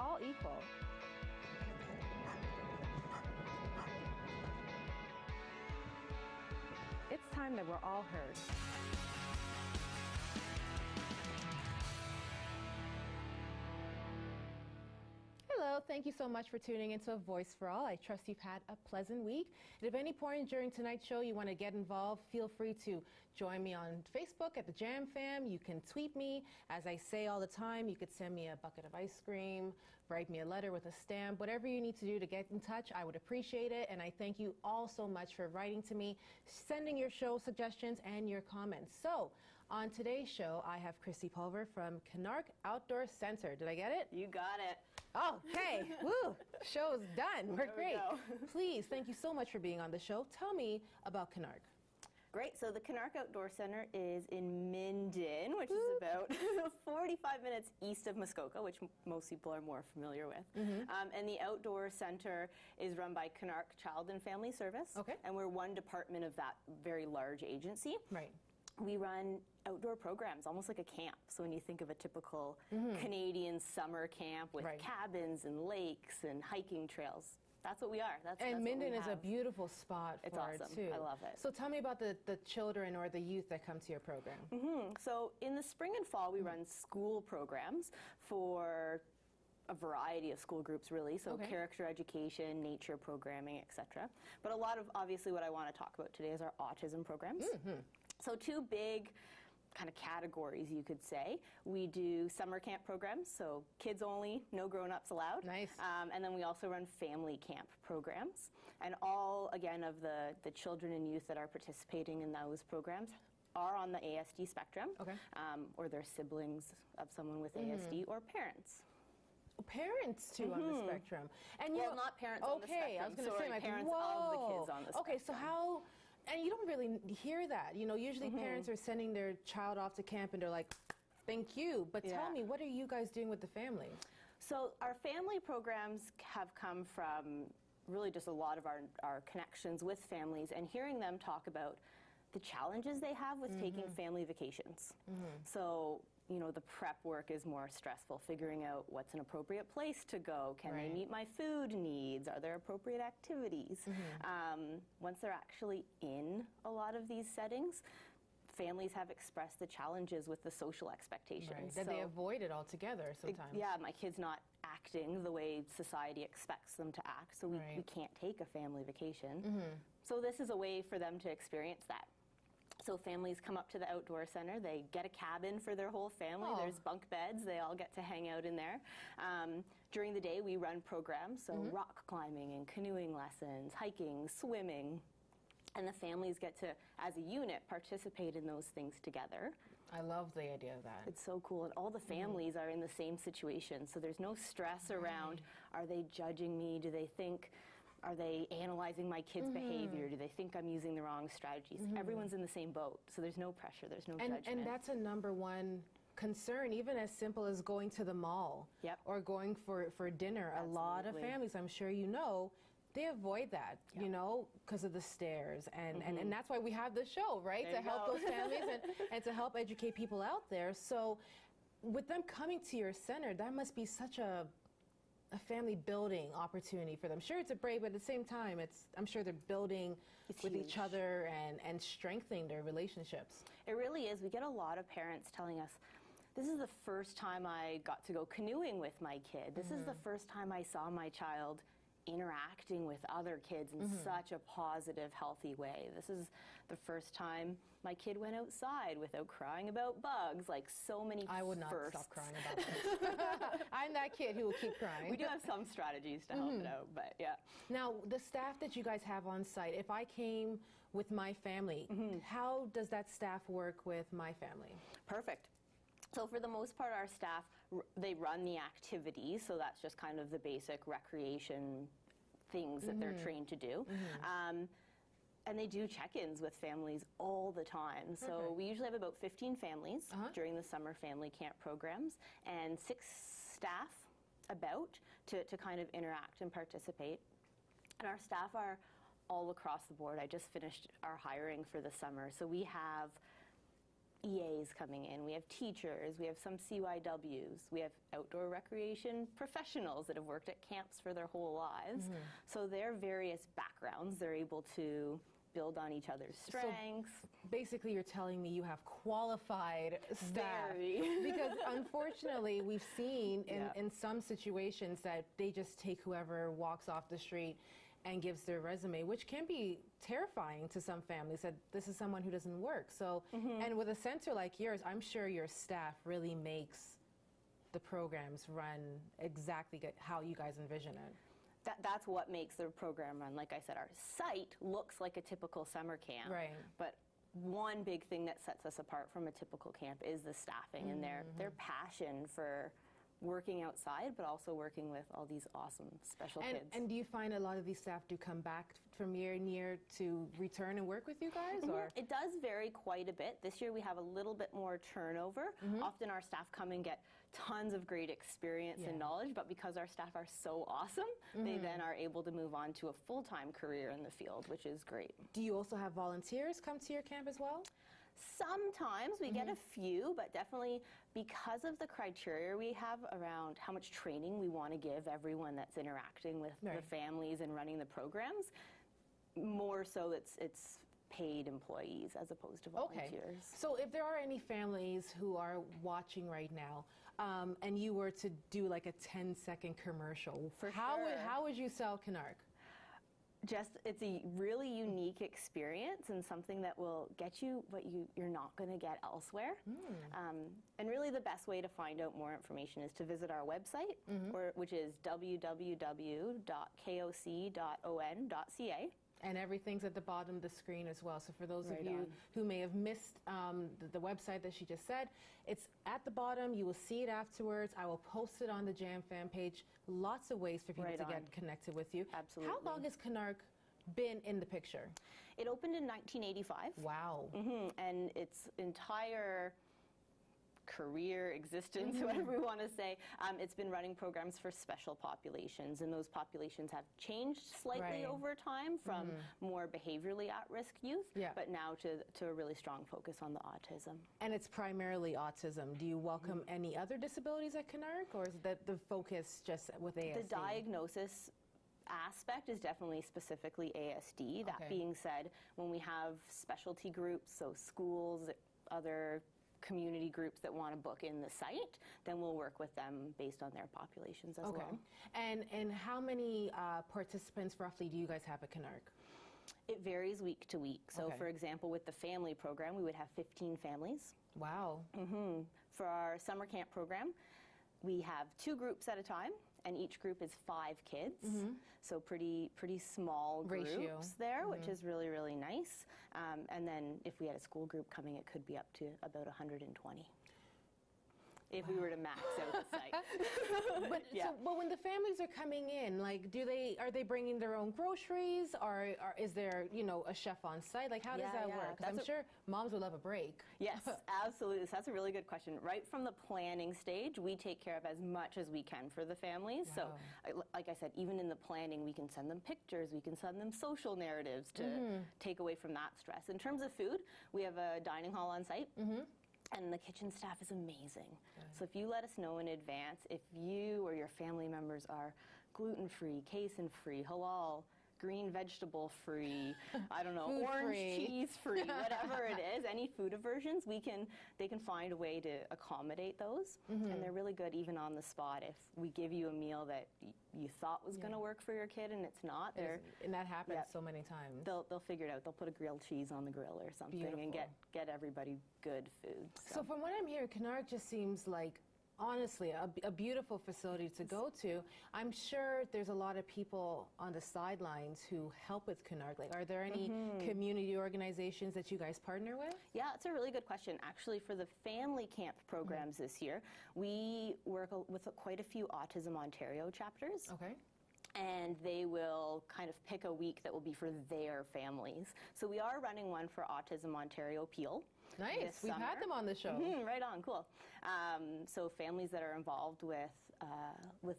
all equal. It's time that we're all heard. Hello, thank you so much for tuning into A Voice for All. I trust you've had a pleasant week. And if at any point during tonight's show you want to get involved, feel free to join me on Facebook at the Jam Fam. You can tweet me. As I say all the time, you could send me a bucket of ice cream, write me a letter with a stamp, whatever you need to do to get in touch. I would appreciate it. And I thank you all so much for writing to me, sending your show suggestions and your comments. So on today's show, I have Kristy Pulver from Kinark Outdoor Center. Did I get it? You got it. Okay, woo, show's done. We're great. Please, thank you so much for being on the show. Tell me about Kinark. Great, so the Kinark Outdoor Center is in Minden, which is about 45 minutes east of Muskoka, which most people are more familiar with. And the Outdoor Center is run by Kinark Child and Family Service. Okay. And we're one department of that very large agency. Right. We run outdoor programs, almost like a camp. So when you think of a typical Canadian summer camp with cabins and lakes and hiking trails, that's what we are. That's Minden is a beautiful spot for it too. I love it. So tell me about the children or the youth that come to your program. So in the spring and fall, we run school programs for a variety of school groups, really. So character education, nature programming, etc. But a lot of, obviously, what I want to talk about today is our autism programs. So two big kind of categories, you could say. We do summer camp programs, so kids only, no grown-ups allowed. Nice. And then we also run family camp programs. And all, again, of the children and youth that are participating in those programs are on the ASD spectrum, or they're siblings of someone with ASD, or parents. Parents too on the spectrum. And well, not parents on the spectrum. I was going to say, like, parents of the kids on the spectrum. Okay, so how... And you don't really hear that. You know, usually parents are sending their child off to camp and they're like, thank you. But tell me, what are you guys doing with the family? So our family programs have come from really just a lot of our connections with families and hearing them talk about the challenges they have with taking family vacations. So, you know, the prep work is more stressful, figuring out what's an appropriate place to go. Can they meet my food needs? Are there appropriate activities? Once they're actually in a lot of these settings, families have expressed the challenges with the social expectations. That they avoid it altogether sometimes. Yeah, my kid's not acting the way society expects them to act, so we can't take a family vacation. So this is a way for them to experience that. So families come up to the Outdoor Center, they get a cabin for their whole family, there's bunk beds, they all get to hang out in there. During the day we run programs, so rock climbing and canoeing lessons, hiking, swimming, and the families get to, as a unit, participate in those things together. I love the idea of that. It's so cool, and all the families are in the same situation, so there's no stress around, are they judging me, do they think, are they analyzing my kid's behavior? Do they think I'm using the wrong strategies? Everyone's in the same boat, so there's no pressure, there's no judgment. And that's a #1 concern, even as simple as going to the mall or going for dinner. A lot of families, I'm sure you know, they avoid that, you know, because of the stairs. And that's why we have this show, right? To help those families and to help educate people out there. So with them coming to your center, that must be such a family building opportunity for them. Sure, it's a break, but at the same time, I'm sure they're building with each other and strengthening their relationships. It really is. We get a lot of parents telling us, this is the first time I got to go canoeing with my kid. This is the first time I saw my child interacting with other kids in such a positive, healthy way. This is the first time my kid went outside without crying about bugs, like so many I would not stop crying about bugs. I'm that kid who will keep crying. We do have some strategies to help it out, but yeah. Now, the staff that you guys have on site, if I came with my family, how does that staff work with my family? Perfect. So for the most part, our staff, they run the activities, so that's just kind of the basic recreation things that they're trained to do. And they do check-ins with families all the time. So we usually have about 15 families during the summer family camp programs, and 6 staff about to kind of interact and participate. And our staff are all across the board. I just finished our hiring for the summer. So we have EAs coming in, we have teachers, we have some CYWs, we have outdoor recreation professionals that have worked at camps for their whole lives. So their various backgrounds, they're able to build on each other's strengths. So basically, you're telling me you have qualified staff. Very. Because unfortunately, we've seen in some situations that they just take whoever walks off the street and gives their resume, which can be terrifying to some families, that this is someone who doesn't work. So, and with a center like yours, I'm sure your staff really makes the programs run exactly how you guys envision it. That's what makes the program run. Like I said, our site looks like a typical summer camp. Right. But one big thing that sets us apart from a typical camp is the staffing and their passion for working outside, but also working with all these awesome special kids. And do you find a lot of these staff do come back from year and year to return and work with you guys? Or? It does vary quite a bit. This year we have a little bit more turnover. Often our staff come and get tons of great experience and knowledge, but because our staff are so awesome, they then are able to move on to a full-time career in the field, which is great. Do you also have volunteers come to your camp as well? Sometimes we get a few, but definitely because of the criteria we have around how much training we want to give everyone that's interacting with the families and running the programs, more so it's paid employees as opposed to volunteers. Okay. So if there are any families who are watching right now, and you were to do like a 10-second commercial, how would you sell Kinark? It's a really unique experience and something that will get you what you're not going to get elsewhere. And really the best way to find out more information is to visit our website, which is www.koc.on.ca. And everything's at the bottom of the screen as well. So for those of you who may have missed the website that she just said, it's at the bottom. You will see it afterwards. I will post it on the Jam Fan page. Lots of ways for people to get connected with you. Absolutely. How long has Kinark been in the picture? It opened in 1985. Wow. And its entire career, existence, whatever we want to say, it's been running programs for special populations, and those populations have changed slightly over time from more behaviorally at-risk youth, but now to a really strong focus on the autism. And it's primarily autism. Do you welcome any other disabilities at Kinark, or is that the focus just with ASD? The diagnosis aspect is definitely specifically ASD. That being said, when we have specialty groups, so schools, other community groups that want to book in the site, then we'll work with them based on their populations as well. And how many participants roughly do you guys have at Kinark? It varies week to week. So for example, with the family program, we would have 15 families. Wow. For our summer camp program, we have 2 groups at a time, and each group is 5 kids. So pretty small groups there, which is really, really nice. And then if we had a school group coming, it could be up to about 120. If we were to max out the site. But when the families are coming in, like, are they bringing their own groceries, or is there, a chef on site? Like, how does that work? 'Cause I'm sure moms would love a break. Yes, absolutely. So that's a really good question. Right from the planning stage, we take care of as much as we can for the families. So, like I said, even in the planning, we can send them pictures, we can send them social narratives to take away from that stress. In terms of food, we have a dining hall on site. And the kitchen staff is amazing. So if you let us know in advance, if you or your family members are gluten-free, casein-free, halal, green vegetable free, I don't know, orange cheese free, whatever it is, any food aversions, they can find a way to accommodate those. And they're really good even on the spot. If we give you a meal that you thought was going to work for your kid and it's not, and that happens so many times. They'll figure it out. They'll put a grilled cheese on the grill or something and get everybody good food. So from what I'm hearing, Kinark just seems like, honestly, a beautiful facility to go to. I'm sure there's a lot of people on the sidelines who help with Kinark. Like, are there any community organizations that you guys partner with? Yeah, it's a really good question. Actually, for the family camp programs this year, we work with quite a few Autism Ontario chapters. And they will kind of pick a week that will be for their families. So we are running one for Autism Ontario Peel. Nice. We've had them on the show. Right on. Cool. So families that are involved with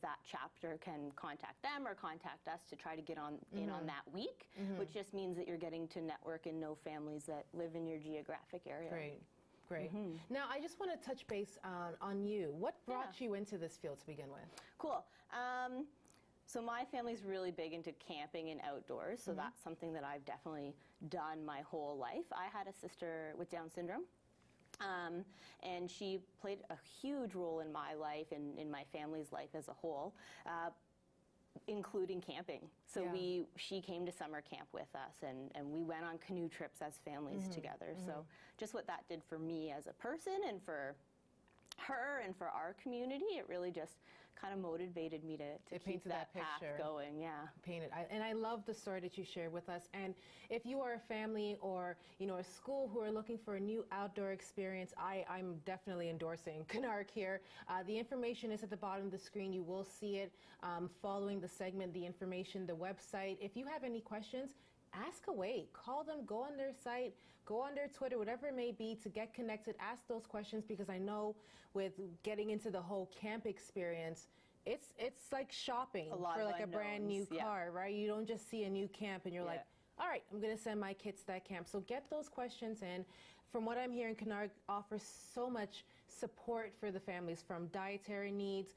that chapter can contact them or contact us to try to get in on that week, which just means that you're getting to network and know families that live in your geographic area. great. Now, I just want to touch base on you. What brought you into this field to begin with? Cool. So my family's really big into camping and outdoors, so that's something that I've definitely done my whole life. I had a sister with Down syndrome, and she played a huge role in my life and in my family's life as a whole, including camping. So she came to summer camp with us, and we went on canoe trips as families together. So just what that did for me as a person and for her and for our community, it really just kind of motivated me to keep that path going. And I love the story that you shared with us. And if you are a family or a school who are looking for a new outdoor experience, I'm definitely endorsing Kinark here. The information is at the bottom of the screen. You will see it following the segment, the information, the website. If you have any questions, ask away. Call them, go on their site, go on their Twitter, whatever it may be, to get connected. Ask those questions, because I know with getting into the whole camp experience, it's like shopping for like a brand new car, right? You don't just see a new camp and you're like, all right, I'm going to send my kids to that camp. So get those questions in. From what I'm hearing, Kinark offers so much support for the families, from dietary needs,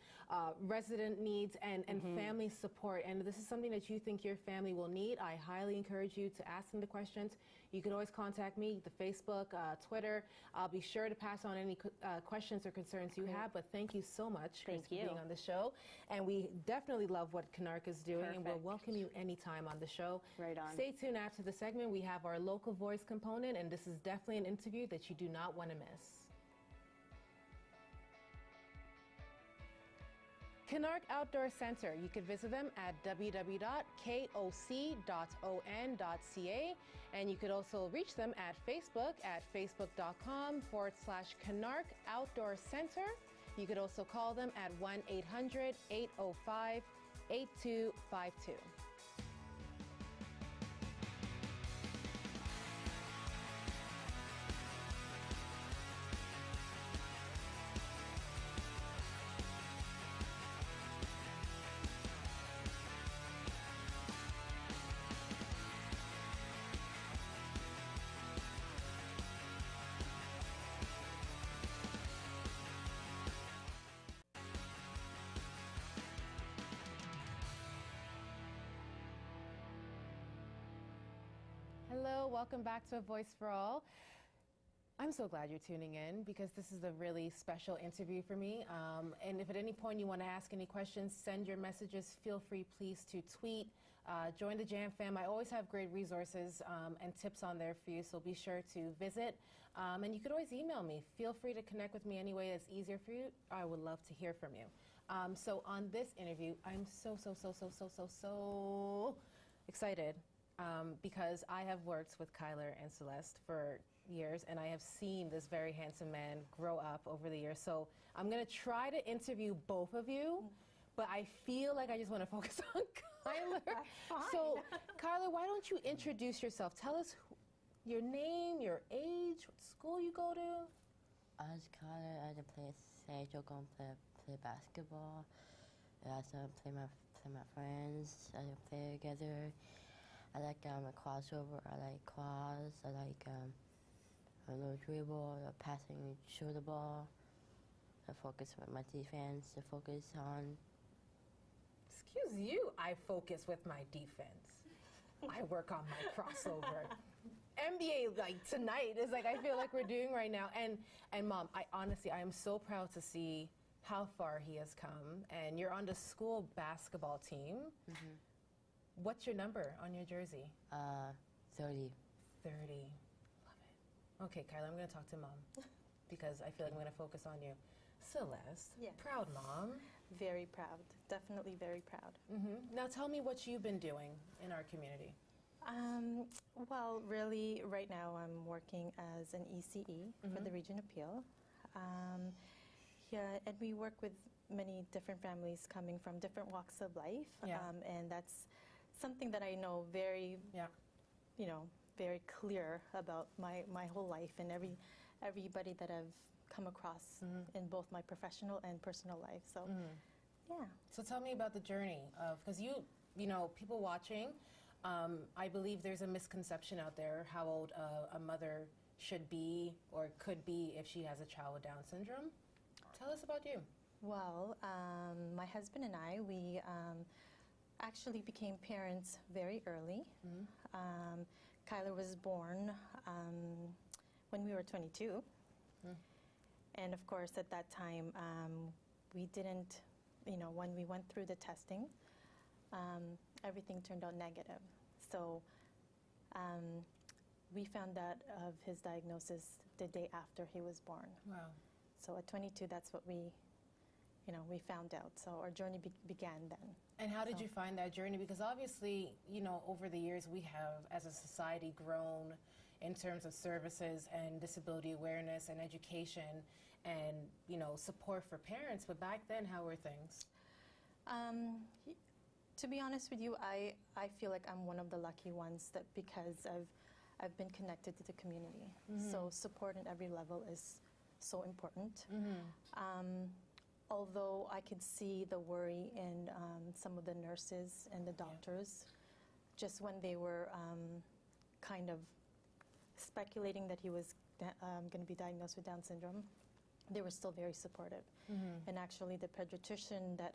resident needs, and family support. And this is something that you think your family will need. I highly encourage you to ask them the questions. You can always contact me, the Facebook, Twitter. I'll be sure to pass on any questions or concerns you have. But thank you so much, Kristy, for being on the show. And we definitely love what Kinark is doing, and we'll welcome you anytime on the show. Right on. Stay tuned after the segment. We have our local voice component, and this is definitely an interview that you do not want to miss. Kinark Outdoor Center. You can visit them at www.koc.on.ca, and you could also reach them at Facebook at facebook.com/Kinark Outdoor Center. You could also call them at 1-800-805-8252. Hello, welcome back to A Voice for All. I'm so glad you're tuning in, because this is a really special interview for me. And if at any point you want to ask any questions, send your messages. Feel free, please, to tweet. Join the Jam Fam. I always have great resources and tips on there for you, so be sure to visit. And you could always email me. Feel free to connect with me any way that's easier for you. I would love to hear from you. So on this interview, I'm so excited. Because I have worked with Kyler and Celeste for years, and I have seen this very handsome man grow up over the years. So I'm going to try to interview both of you, but I feel like I just want to focus on Kyler. That's fine. So, Kyler, why don't you introduce yourself? Tell us your name, your age, what school you go to. I'm Kyler. I play basketball. I also play my friends. I play together. I like a crossover. I like cross. I like a little dribble, passing, shoot the ball. I focus on my defense. I focus on. Excuse you. I focus with my defense. I work on my crossover. NBA like tonight is like I feel like we're doing right now. And Mom, I am so proud to see how far he has come. And you're on the school basketball team. What's your number on your jersey? 30. 30. Love it. Okay, Kyler, I'm going to talk to Mom because I feel like I'm going to focus on you. Celeste, proud mom. Very proud. Definitely very proud. Now tell me what you've been doing in our community. Well, really, right now I'm working as an ECE for the Region Appeal. And we work with many different families coming from different walks of life. And that's something that I know very, very clear about my whole life and everybody that I've come across in both my professional and personal life. So, So tell me about the journey of, because people watching, I believe there's a misconception out there how old a mother should be or could be if she has a child with Down syndrome. Tell us about you. Well, my husband and I, we actually became parents very early. Kyler was born when we were 22. And of course, at that time, we didn't, when we went through the testing, everything turned out negative. So we found out of his diagnosis the day after he was born. Wow. So at 22, that's what we found out. So our journey began then. And how did you find that journey? Because obviously, over the years, we have, as a society, grown in terms of services and disability awareness and education and, support for parents. But back then, how were things? To be honest with you, I feel like I'm one of the lucky ones that because I've been connected to the community. So support at every level is so important. Although I could see the worry in some of the nurses and the doctors, just when they were kind of speculating that he was going to be diagnosed with Down syndrome, they were still very supportive. And actually the pediatrician that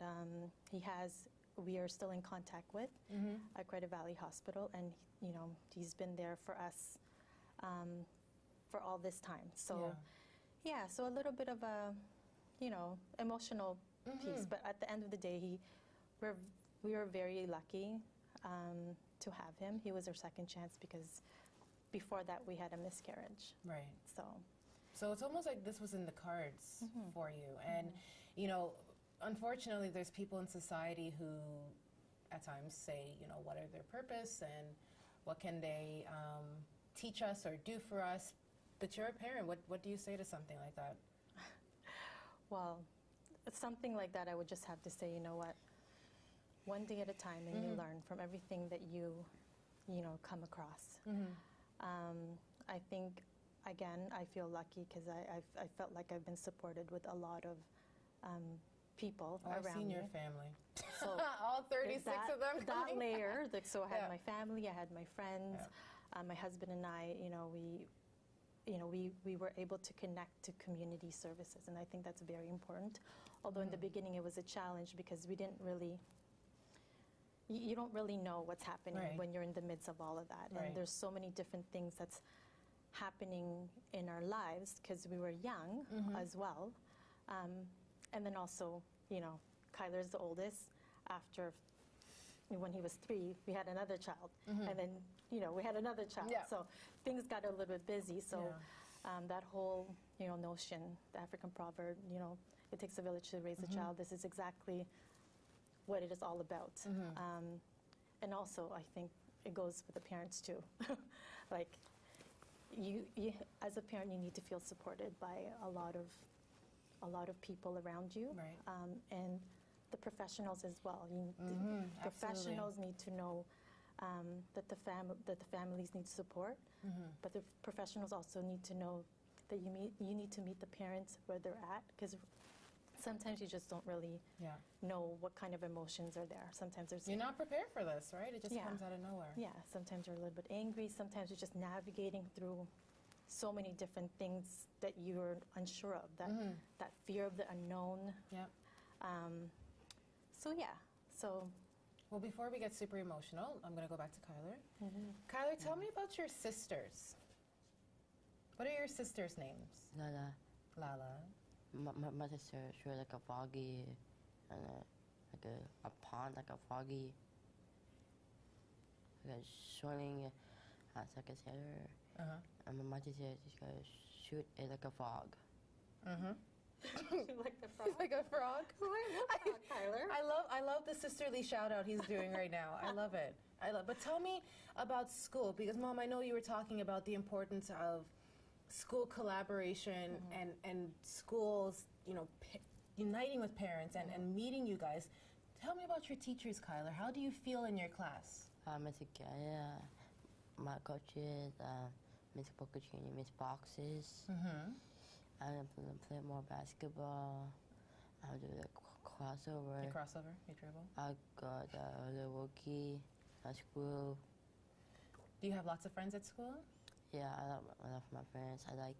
he has, we are still in contact with at Credit Valley Hospital, and he's been there for us for all this time. So yeah, so a little bit of a emotional piece, but at the end of the day, we were very lucky to have him. He was our second chance because before that we had a miscarriage. Right. So it's almost like this was in the cards for you. And, unfortunately, there's people in society who at times say, what are their purpose and what can they teach us or do for us? But you're a parent. What do you say to something like that? Well, something like that, I would just have to say, you know what, one day at a time, and you learn from everything that you come across. I think, again, I feel lucky because I felt like I've been supported with a lot of people around me. I've seen your family. So all 36 of them that coming. layer, so I had my family, I had my friends, my husband and I, we were able to connect to community services, and I think that's very important. Although in the beginning it was a challenge because we didn't really, you don't really know what's happening when you're in the midst of all of that. And there's so many different things that's happening in our lives because we were young as well. And then also, Kyler's the oldest. After, when he was 3, we had another child. And then, we had another child. So things got a little bit busy. So that whole, notion, the African proverb, it takes a village to raise a child. This is exactly what it is all about. And also, I think it goes with the parents too. Like, you as a parent, you need to feel supported by a lot of people around you, and the professionals as well. Professionals need to know that the families need support, but the professionals also need to know that you need to meet the parents where they're at, because sometimes you just don't really know what kind of emotions are there. Sometimes you're not prepared for this, right? It just comes out of nowhere. Yeah, sometimes you're a little bit angry. Sometimes you're just navigating through so many different things that you're unsure of, that fear of the unknown. Well, before we get super emotional, I'm going to go back to Kyler. Kyler, tell me about your sisters. What are your sisters' names? Lala. My sister, she was like a foggy, and like a pond, like a foggy, like a swimming, like a sailor. And my sister, she's gonna shoot it like a frog. Like the frog? Like a frog? Oh, I love that, Kyler. I love the sisterly shout out he's doing right now. I love it. But tell me about school, because Mom, I know you were talking about the importance of school collaboration and schools, uniting with parents and meeting you guys. Tell me about your teachers, Kyler. How do you feel in your class? Miss Encilla, my coaches, Miss Bocacini, Miss Boxes. I play more basketball. I do the crossover. The crossover? You dribble? I got the rookie at school. Do you have lots of friends at school? Yeah, I love my friends. I like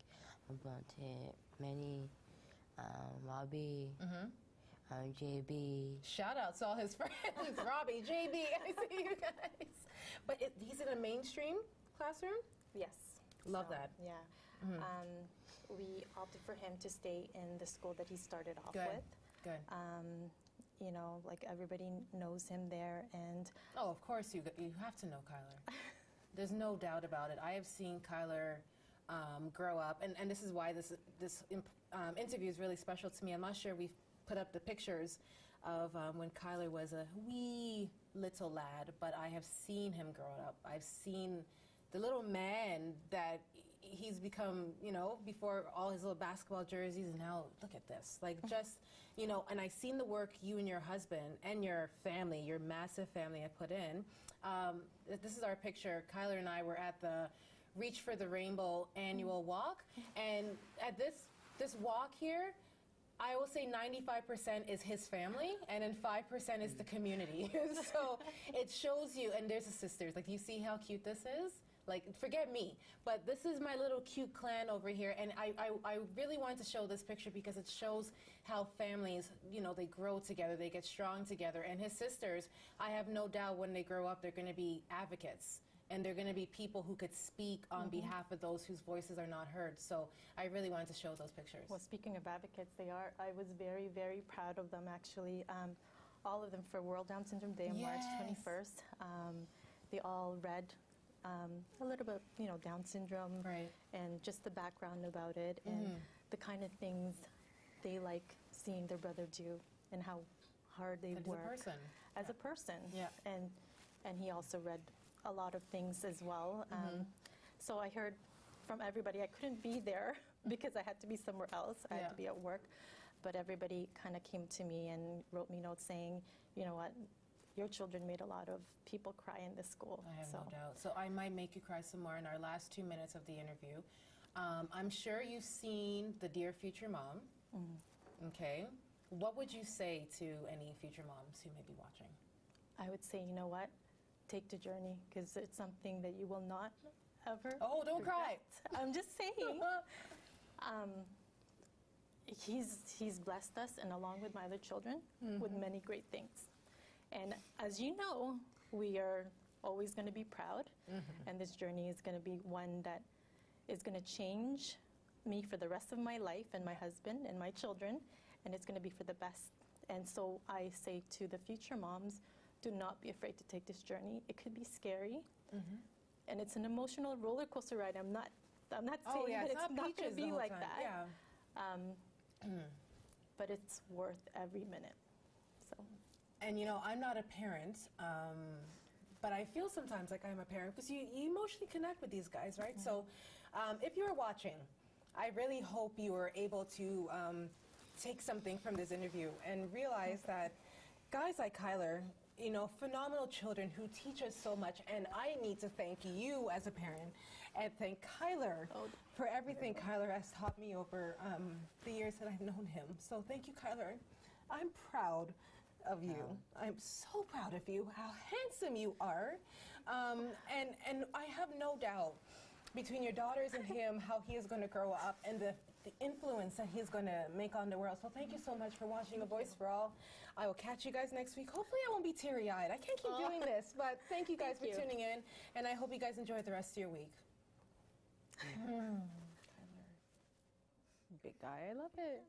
Blonte, Manny, Robbie, JB. Shout out to all his friends, Robbie, JB, I see you guys. But he's in a mainstream classroom? Yes. Love that. Yeah. We opted for him to stay in the school that he started off Good. with. Good. You know, like everybody knows him there, and Oh, of course you have to know Kyler. There's no doubt about it. I have seen Kyler grow up, and this is why this interview is really special to me. I'm not sure we've put up the pictures of when Kyler was a wee little lad, but I have seen him grow up. I've seen the little man that he's become, you know, before all his little basketball jerseys, and now look at this. Like, just, you know, and I've seen the work you and your husband and your family, your massive family, have put in. This is our picture. Kyler and I were at the Reach for the Rainbow annual walk, and at this walk here, I will say 95% is his family, and then 5% is the community. So it shows you, and there's the sisters. Like, you see how cute this is? Like, forget me, but this is my little cute clan over here, and I really wanted to show this picture because it shows how families, you know, they grow together, they get strong together, and his sisters, I have no doubt when they grow up, they're going to be advocates, and they're going to be people who could speak on behalf of those whose voices are not heard. So I really wanted to show those pictures. well, speaking of advocates, they are. I was very, very proud of them, actually. All of them for World Down Syndrome Day on March 21st. They all read a little bit, you know, Down syndrome, Right. and just the background about it, and the kind of things they like seeing their brother do, and how hard they As work a person. as a person. Yeah. And he also read a lot of things as well. So I heard from everybody. I couldn't be there because I had to be somewhere else. I had to be at work, but everybody kind of came to me and wrote me notes saying, you know what, your children made a lot of people cry in this school. I have no doubt. So I might make you cry some more in our last 2 minutes of the interview. I'm sure you've seen the Dear Future Mom. Okay. What would you say to any future moms who may be watching? I would say, you know what, take the journey, because it's something that you will not ever Oh, don't cry. regret. I'm just saying. He's blessed us, and along with my other children, with many great things. And as you know, we are always going to be proud, and this journey is going to be one that is going to change me for the rest of my life, and my husband and my children, and it's going to be for the best. And so I say to the future moms, do not be afraid to take this journey. It could be scary, and it's an emotional roller coaster ride. I'm not saying that it's not going to be like that. Yeah. But it's worth every minute. So. And you know, I'm not a parent, but I feel sometimes like I'm a parent because you emotionally connect with these guys, right? So if you're watching, I really hope you are able to take something from this interview and realize that guys like Kyler, you know, phenomenal children who teach us so much, and I need to thank you as a parent and thank Kyler for everything Kyler has taught me over the years that I've known him. So thank you, Kyler. I'm proud of you. I'm so proud of you, how handsome you are. And I have no doubt between your daughters and him how he is going to grow up and the influence that he's going to make on the world. So thank you so much for watching A Voice for All. I will catch you guys next week. Hopefully I won't be teary-eyed. I can't keep doing this, but thank you guys for tuning in, and I hope you guys enjoy the rest of your week. Big guy, I love it.